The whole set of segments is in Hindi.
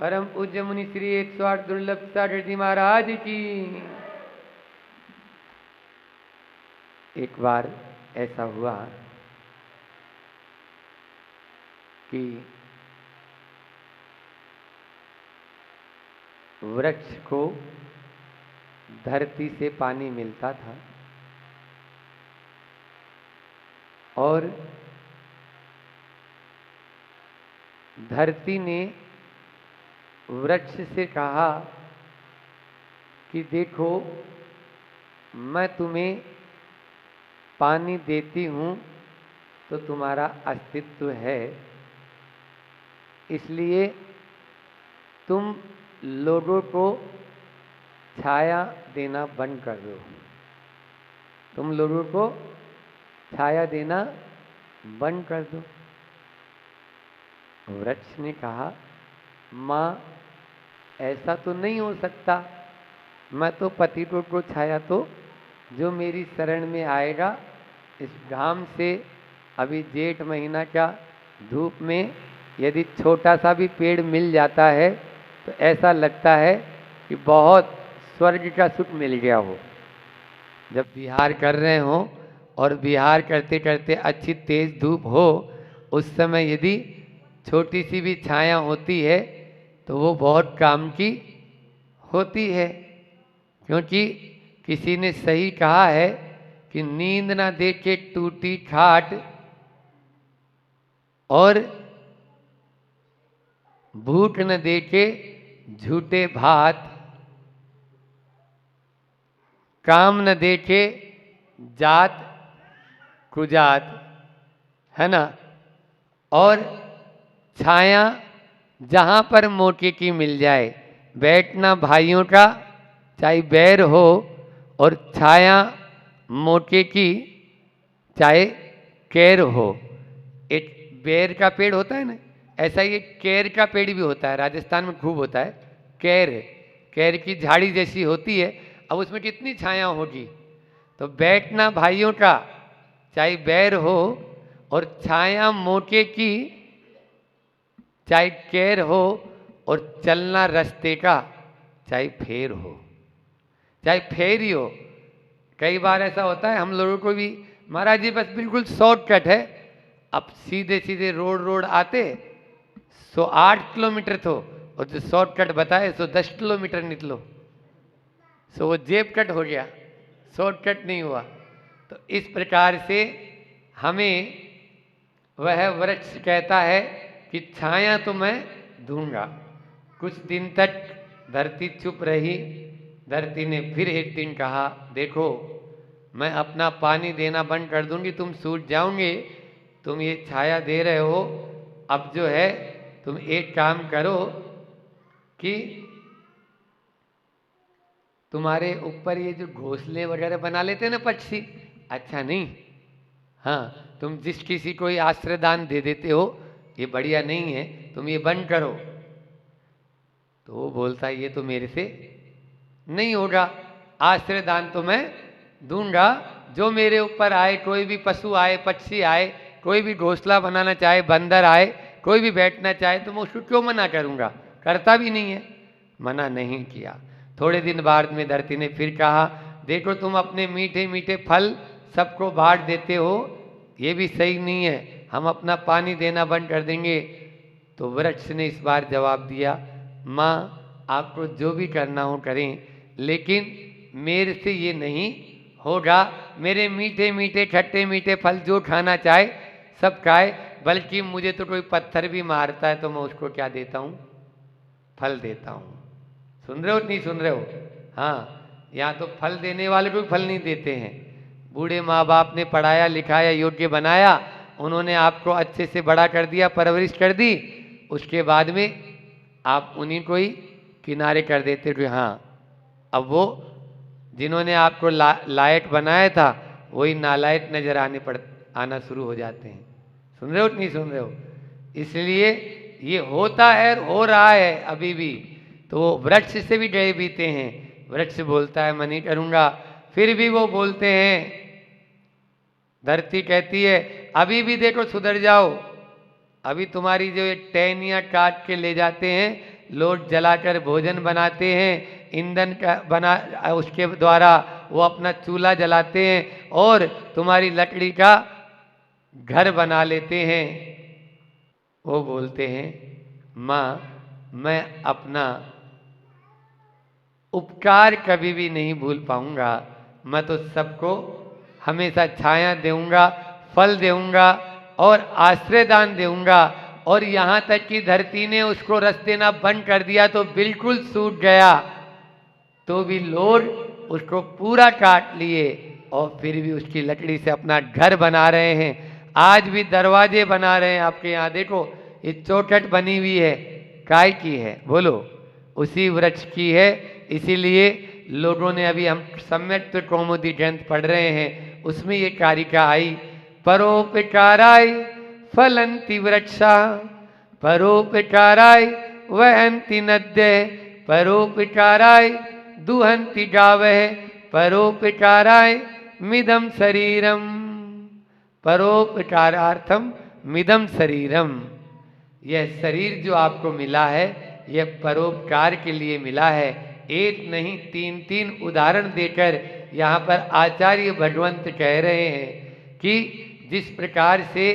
परम पूज्य मुनि श्री 108 दुर्लभ सागर जी महाराज की। एक बार ऐसा हुआ कि वृक्ष को धरती से पानी मिलता था और धरती ने वृक्ष से कहा कि देखो, मैं तुम्हें पानी देती हूँ तो तुम्हारा अस्तित्व है, इसलिए तुम लोगों को छाया देना बंद कर दो। तुम लोगों को छाया देना बंद कर दो। वृक्ष ने कहा, माँ ऐसा तो नहीं हो सकता, मैं तो पतितों को छाया तो जो मेरी शरण में आएगा, इस घाम से अभी जेठ महीना का धूप में यदि छोटा सा भी पेड़ मिल जाता है तो ऐसा लगता है कि बहुत स्वर्ग का सुख मिल गया हो। जब विहार कर रहे हो और विहार करते करते अच्छी तेज धूप हो, उस समय यदि छोटी सी भी छाया होती है तो वो बहुत काम की होती है, क्योंकि किसी ने सही कहा है कि नींद ना देखे टूटी खाट और भूख न देखे झूठे भात, काम न देखे जात कुजात, है ना। और छाया जहाँ पर मौके की मिल जाए, बैठना भाइयों का चाहे बैर हो, और छाया मौके की चाहे कैर हो। एक बैर का पेड़ होता है ना, ऐसा ही एक कैर का पेड़ भी होता है, राजस्थान में खूब होता है। कैर, कैर की झाड़ी जैसी होती है, अब उसमें कितनी छाया होगी। तो बैठना भाइयों का चाहे बैर हो, और छाया मौके की चाहे कैर हो, और चलना रास्ते का चाहे फेर हो, चाहे फेर ही हो। कई बार ऐसा होता है हम लोगों को भी, महाराज जी बस बिल्कुल शॉर्टकट है, अब सीधे सीधे रोड रोड आते 108 किलोमीटर तो, और जो शॉर्टकट बताए 10 किलोमीटर निकलो, सो वो जेब कट हो गया, शॉर्टकट नहीं हुआ। तो इस प्रकार से हमें वह वृक्ष कहता है कि छाया तो मैं दूंगा। कुछ दिन तक धरती चुप रही। धरती ने फिर एक दिन कहा, देखो मैं अपना पानी देना बंद कर दूंगी, तुम सूख जाओगे, तुम ये छाया दे रहे हो, अब जो है तुम एक काम करो कि तुम्हारे ऊपर ये जो घोंसले वगैरह बना लेते हैं ना पक्षी, अच्छा नहीं, हाँ तुम जिस किसी को ये आश्रयदान दे देते हो ये बढ़िया नहीं है, तुम ये बंद करो। तो वो बोलता है ये तो मेरे से नहीं होगा, आश्रयदान तो मैं दूंगा, जो मेरे ऊपर आए, कोई भी पशु आए, पक्षी आए, कोई भी घोंसला बनाना चाहे, बंदर आए, कोई भी बैठना चाहे, तो मैं उसको क्यों मना करूंगा, करता भी नहीं है, मना नहीं किया। थोड़े दिन बाद में धरती ने फिर कहा, देखो तुम अपने मीठे मीठे फल सबको बांट देते हो, ये भी सही नहीं है, हम अपना पानी देना बंद कर देंगे। तो वृक्ष ने इस बार जवाब दिया, माँ आपको जो भी करना हो करें, लेकिन मेरे से ये नहीं होगा, मेरे मीठे मीठे खट्टे मीठे फल जो खाना चाहे सब खाए, बल्कि मुझे तो कोई पत्थर भी मारता है तो मैं उसको क्या देता हूँ, फल देता हूँ। सुन रहे हो नहीं सुन रहे हो? हाँ, यहाँ तो फल देने वाले को फल नहीं देते हैं। बूढ़े माँ बाप ने पढ़ाया लिखाया योग्य बनाया, उन्होंने आपको अच्छे से बड़ा कर दिया, परवरिश कर दी, उसके बाद में आप उन्हीं को ही किनारे कर देते कि हाँ अब वो जिन्होंने आपको लायक बनाया था वही नालायक नजर आना शुरू हो जाते हैं। सुन रहे हो नहीं सुन रहे हो? इसलिए ये होता है, हो रहा है अभी भी। तो वो वृक्ष से भी गए बीते हैं। वृक्ष बोलता है मैं नहीं करूंगा, फिर भी वो बोलते हैं। धरती कहती है अभी भी देखो सुधर जाओ, अभी तुम्हारी जो ये टहनियाँ काट के ले जाते हैं लोट जलाकर भोजन बनाते हैं, ईंधन का बना उसके द्वारा वो अपना चूल्हा जलाते हैं और तुम्हारी लकड़ी का घर बना लेते हैं। वो बोलते हैं माँ मैं अपना उपकार कभी भी नहीं भूल पाऊंगा, मैं तो सबको हमेशा छाया दूंगा, फल दूंगा और आश्रय दान दूंगा। और यहाँ तक कि धरती ने उसको रस देना बंद कर दिया तो बिल्कुल सूख गया, तो भी लोग उसको पूरा काट लिए और फिर भी उसकी लकड़ी से अपना घर बना रहे हैं। आज भी दरवाजे बना रहे हैं आपके यहाँ, देखो ये चौखट बनी हुई है, काय की है बोलो? उसी वृक्ष की है। इसीलिए लोगों ने अभी हम सम्यक कौमुदी ग्रंथ पढ़ रहे हैं, उसमें ये कारिका आई, परोपकाराय फलंति वृक्षा, परोपकाराय वहंति नद्य, परोपकाराय दुहंति गावः, परोपकाराय मिदम शरीरम, परोपकारार्थम मिदम शरीरम। यह शरीर जो आपको मिला है यह परोपकार के लिए मिला है। एक नहीं तीन तीन उदाहरण देकर यहाँ पर आचार्य भगवंत कह रहे हैं कि जिस प्रकार से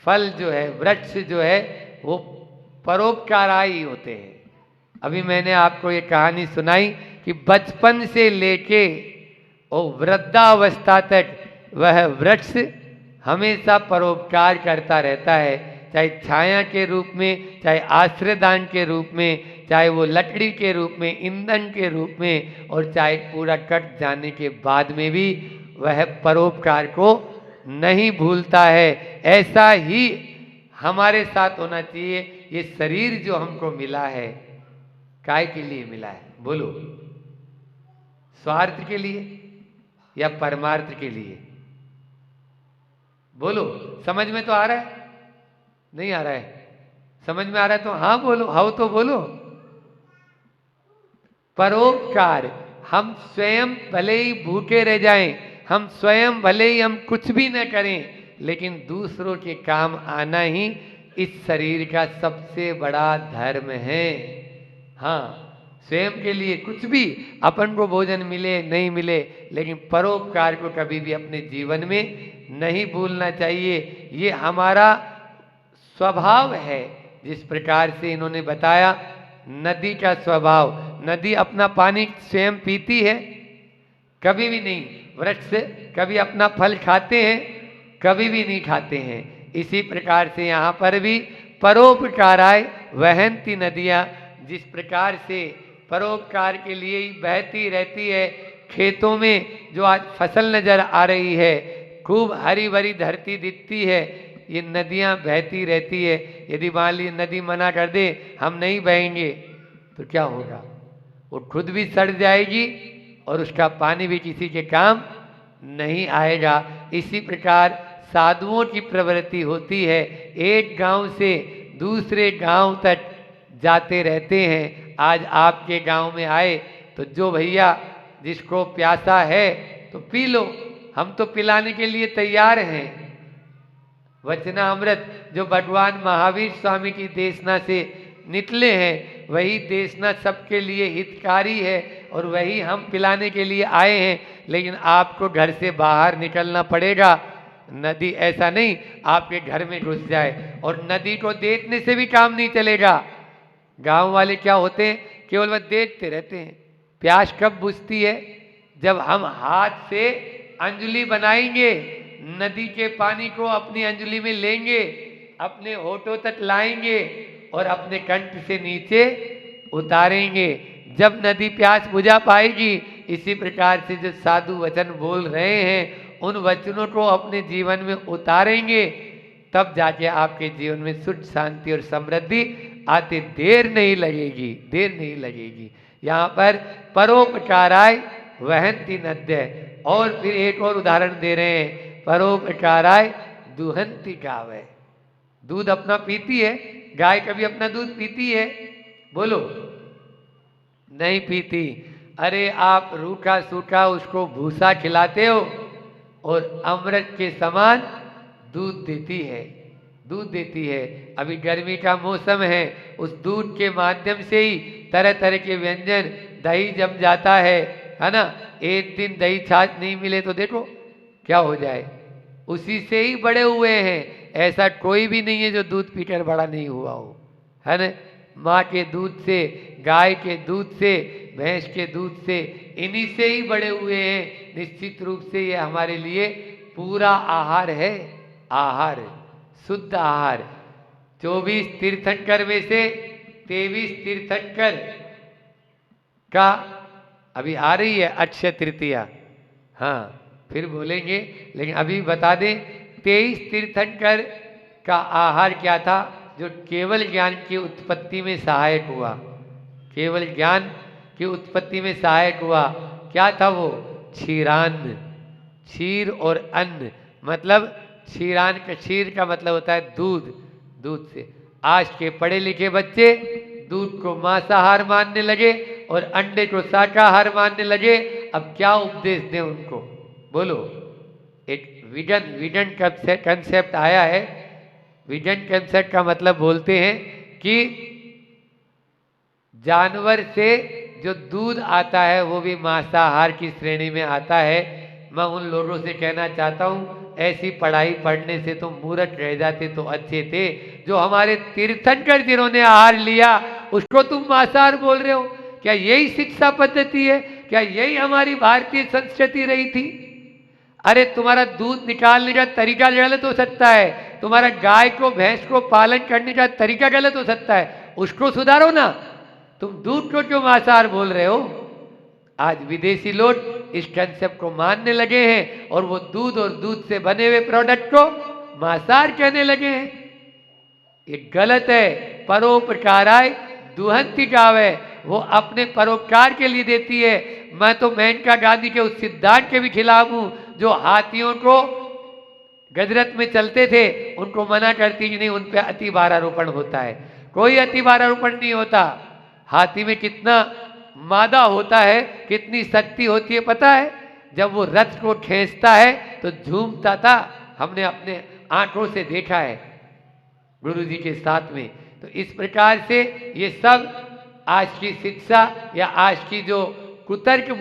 फल जो है, वृक्ष जो है वो परोपकाराई होते हैं। अभी मैंने आपको ये कहानी सुनाई कि बचपन से लेके और वृद्धावस्था तक वह वृक्ष हमेशा परोपकार करता रहता है, चाहे छाया के रूप में, चाहे आश्रयदान के रूप में, चाहे वो लकड़ी के रूप में, ईंधन के रूप में, और चाहे पूरा कट जाने के बाद में भी वह परोपकार को नहीं भूलता है। ऐसा ही हमारे साथ होना चाहिए। ये शरीर जो हमको मिला है काय के लिए मिला है बोलो? स्वार्थ के लिए या परमार्थ के लिए? बोलो, समझ में तो आ रहा है? नहीं आ रहा है? समझ में आ रहा है तो हाँ बोलो, हाँ तो बोलो। परोपकार, हम स्वयं भले ही भूखे रह जाएं, हम स्वयं भले ही हम कुछ भी न करें, लेकिन दूसरों के काम आना ही इस शरीर का सबसे बड़ा धर्म है। हाँ, स्वयं के लिए कुछ भी, अपन को भोजन मिले नहीं मिले, लेकिन परोपकार को कभी भी अपने जीवन में नहीं भूलना चाहिए। ये हमारा स्वभाव है। जिस प्रकार से इन्होंने बताया नदी का स्वभाव, नदी अपना पानी स्वयं पीती है? कभी भी नहीं। वृक्ष कभी अपना फल खाते हैं? कभी भी नहीं खाते हैं। इसी प्रकार से यहाँ पर भी परोपकाराय वहंती नदियाँ, जिस प्रकार से परोपकार के लिए ही बहती रहती है। खेतों में जो आज फसल नजर आ रही है, खूब हरी भरी धरती दिखती है, ये नदियाँ बहती रहती है। यदि मान ली नदी मना कर दे हम नहीं बहेंगे तो क्या होगा? वो खुद भी सड़ जाएगी और उसका पानी भी किसी के काम नहीं आएगा। इसी प्रकार साधुओं की प्रवृत्ति होती है, एक गांव से दूसरे गांव तक जाते रहते हैं। आज आपके गांव में आए तो जो भैया जिसको प्यासा है तो पी लो, हम तो पिलाने के लिए तैयार हैं। वचनामृत जो भगवान महावीर स्वामी की देशना से निकले हैं, वही देशना सबके लिए हितकारी है और वही हम पिलाने के लिए आए हैं। लेकिन आपको घर से बाहर निकलना पड़ेगा। नदी ऐसा नहीं आपके घर में घुस जाए, और नदी को देखने से भी काम नहीं चलेगा। गांव वाले क्या होते हैं, केवल वह देखते रहते हैं। प्यास कब बुझती है? जब हम हाथ से अंजलि बनाएंगे, नदी के पानी को अपनी अंजलि में लेंगे, अपने होठों तक लाएंगे और अपने कंठ से नीचे उतारेंगे, जब नदी प्यास बुझा पाएगी। इसी प्रकार से जो साधु वचन बोल रहे हैं उन वचनों को अपने जीवन में उतारेंगे, तब जाके आपके जीवन में सुख शांति और समृद्धि आते देर नहीं लगेगी, देर नहीं लगेगी। यहाँ पर परोपकाराय वहंती नद्य, और फिर एक और उदाहरण दे रहे हैं, परोपकाराय दुहंती गावः। दूध अपना पीती है, गाय कभी अपना दूध पीती है? बोलो, नहीं पीती। अरे आप रूखा सूखा उसको भूसा खिलाते हो और अमृत के समान दूध देती है। दूध देती है। अभी गर्मी का मौसम है, उस दूध के माध्यम से ही तरह तरह के व्यंजन, दही जम जाता है ना। एक दिन दही छाछ नहीं मिले तो देखो क्या हो जाए। उसी से ही बड़े हुए हैं, ऐसा कोई भी नहीं है जो दूध पीकर बड़ा नहीं हुआ हो, है ना। माँ के दूध से, गाय के दूध से, भैंस के दूध से, इन्हीं से ही बड़े हुए हैं। निश्चित रूप से ये हमारे लिए पूरा आहार है, आहार, शुद्ध आहार। 24 तीर्थंकर में से 23 तीर्थंकर का अभी आ रही है अक्षय तृतीया, हाँ फिर बोलेंगे, लेकिन अभी बता दें 23 तीर्थंकर का आहार क्या था जो केवल ज्ञान की उत्पत्ति में सहायक हुआ, केवल ज्ञान की उत्पत्ति में सहायक हुआ। क्या था वो? क्षीरान्न, क्षीर और अन्न, मतलब क्षीरान का, क्षीर का मतलब होता है दूध, दूध से। आज के पढ़े लिखे बच्चे दूध को मांसाहार मानने लगे और अंडे को शाकाहार मानने लगे। अब क्या उपदेश दें उनको, बोलो। एक विजन कंसेप्ट आया है। विजन कंसेप्ट का मतलब बोलते हैं कि जानवर से जो दूध आता है वो भी मांसाहार की श्रेणी में आता है। मैं उन लोगों से कहना चाहता हूँ, ऐसी पढ़ाई पढ़ने से तो मूर्ख रह जाते तो अच्छे थे। जो हमारे तीर्थंकर जिन्होंने आहार लिया उसको तुम मांसाहार बोल रहे हो? क्या यही शिक्षा पद्धति है? क्या यही हमारी भारतीय संस्कृति रही थी? अरे तुम्हारा दूध निकालने का तरीका गलत हो सकता है, तुम्हारा गाय को भैंस को पालन करने का तरीका गलत हो सकता है, उसको सुधारो ना। तुम दूध को क्यों मांसाहार बोल रहे हो? आज विदेशी लोग इस कंसेप्ट को मानने लगे हैं और वो दूध और दूध से बने हुए प्रोडक्ट को मांसाहार कहने लगे हैं। ये गलत है। परोपकाराय दुहंति गावे, वो अपने परोपकार के लिए देती है। मैं तो मेनका गांधी के उस सिद्धांत के भी खिलाफ हूं जो हाथियों को गजरत में चलते थे उनको मना करती कि नहीं, उन पे अति भारारोपण होता है। कोई अति भारारोपण नहीं होता। हाथी में कितना मादा होता है, कितनी शक्ति होती है पता है? जब वो रथ को खींचता है तो झूमता था, हमने अपने आंखों से देखा है गुरुजी के साथ में। तो इस प्रकार से ये सब आज की शिक्षा या आज की जो कुतर्क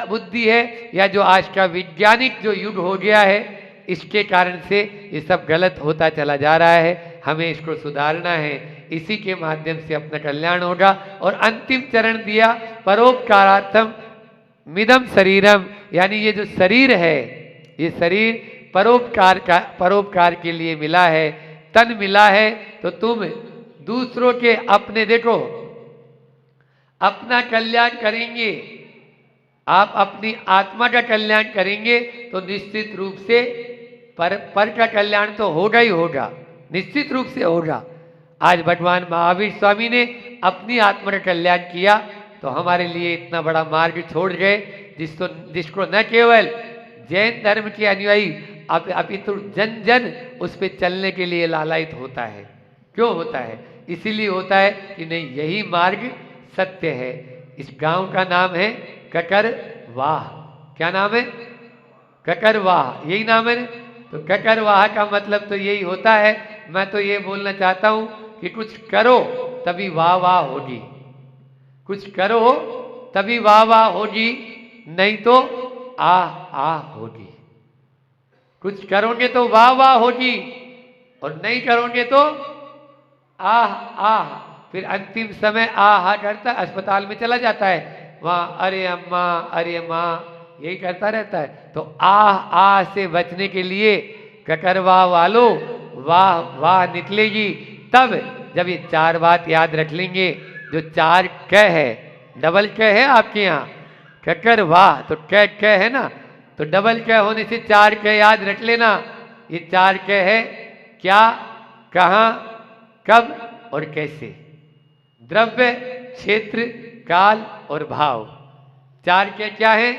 बुद्धि है या जो आज का वैज्ञानिक जो युग हो गया है, इसके कारण से ये सब गलत होता चला जा रहा है। हमें इसको सुधारना है, इसी के माध्यम से अपना कल्याण होगा। और अंतिम चरण दिया परोपकारार्थम मिदम शरीरम, यानी ये जो शरीर है, ये शरीर परोपकार के लिए मिला है, तन मिला है। तो तुम दूसरों के अपने, देखो अपना कल्याण करेंगे, आप अपनी आत्मा का कल्याण करेंगे तो निश्चित रूप से पर का कल्याण तो होगा ही होगा, निश्चित रूप से होगा। आज भगवान महावीर स्वामी ने अपनी आत्मा का कल्याण किया तो हमारे लिए इतना बड़ा मार्ग छोड़ गए जिसको न केवल जैन धर्म के अनुयायी अपितु जन जन उस पर चलने के लिए लालायित होता है। क्यों होता है? इसीलिए होता है कि नहीं, यही मार्ग सत्य है। इस गांव का नाम है ककरवाह। क्या नाम है? ककरवाह, यही नाम है। तो ककरवाह का मतलब तो यही होता है। मैं तो ये बोलना चाहता हूं कि कुछ करो तभी वाह वाह होगी, कुछ करो तभी वाह वाह होगी, नहीं तो आह होगी। कुछ करोगे तो वाह वाह होगी और नहीं करोगे तो आह। फिर अंतिम समय आह करता अस्पताल में चला जाता है, वहाँ अरे अम्मा अरे माँ यही करता रहता है। तो आह से बचने के लिए ककरवाह वालों वाह वाह निकलेगी तब जब ये 4 बात याद रख लेंगे। जो 4 क है, डबल क है आपके यहाँ, ककरवाह तो क है ना, तो डबल क होने से 4 क याद रख लेना। ये 4 क है क्या, कहाँ, कब और कैसे। द्रव्य, क्षेत्र, काल और भाव। 4 क क्या है?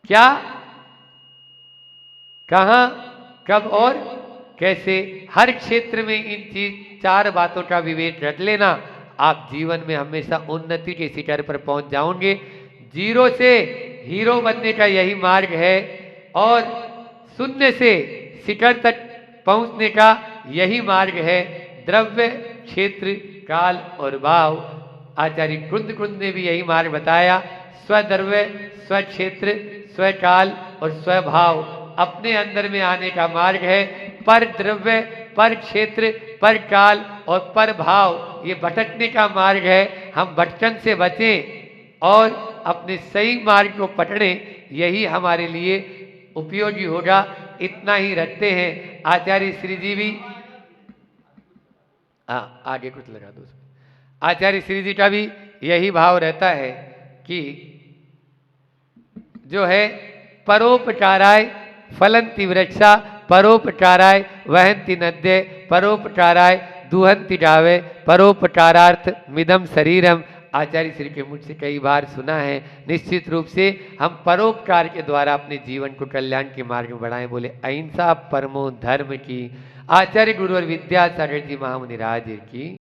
क्या, कहाँ, कब और कैसे। हर क्षेत्र में इन 4 बातों का विवेक रख लेना, आप जीवन में हमेशा उन्नति के शिखर पर पहुंच जाओगे। 0 से हीरो बनने का यही मार्ग है और शून्य से शिखर तक पहुंचने का यही मार्ग है, द्रव्य, क्षेत्र, काल और भाव। आचार्य कुंद कुंद ने भी यही मार्ग बताया, स्वद्रव्य, स्वक्षेत्र, स्वकाल और स्वभाव अपने अंदर में आने का मार्ग है। पर द्रव्य, पर क्षेत्र, पर काल और पर भाव ये भटकने का मार्ग है। हम भटकन से बचें और अपने सही मार्ग को पकड़ें, यही हमारे लिए उपयोगी होगा। इतना ही रखते हैं। आचार्य श्री जी भी, हाँ आगे कुछ लगा दो। आचार्य श्री जी का भी यही भाव रहता है कि जो है परोपकाराय फलंति वृक्षा, परोपकाराय वहंति नद्य, परोपकाराय दुहंति गावे, परोपकारार्थ मिदम शरीरम। आचार्य श्री के मुझ से कई बार सुना है। निश्चित रूप से हम परोपकार के द्वारा अपने जीवन को कल्याण के मार्ग में बढ़ाएं। बोले अहिंसा परमो धर्म की। आचार्य गुरु और विद्यासागर जी महामुनि राज की।